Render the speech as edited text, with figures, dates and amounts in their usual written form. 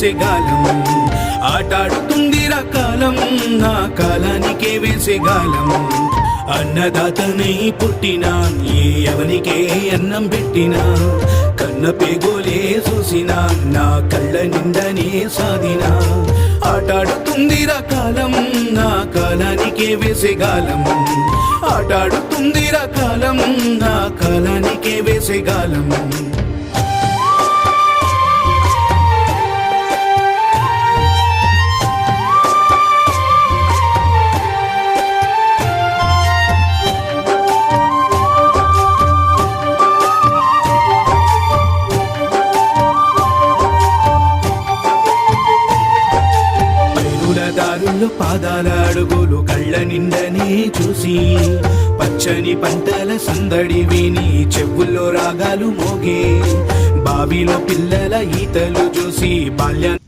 వేసేగాలం ఆటాడుతుందిరా కాలం, నా కాలానికే వేసేగాలం. అన్నదాతనై పుట్టినా ఏ ఎవనికే అన్నం పెట్టినా, కన్న పేగోలే చూసినా నా కళ్ళ నిండనే సాధినా. ఆటాడుతుందిరా కాలం, నా కాలానికే వేసేగాలం. ఆటాడుతుందిరా కాలం, నా కాలానికే వేసేగాలం. దారుల్లో పాదాల అడుగులు కళ్ళ నిండనే చూసి, పచ్చని పంటల సందడి విని చెవుల్లో రాగాలు మోగే, బావిలో పిల్లల ఈతలు చూసి బాల్యాన్ని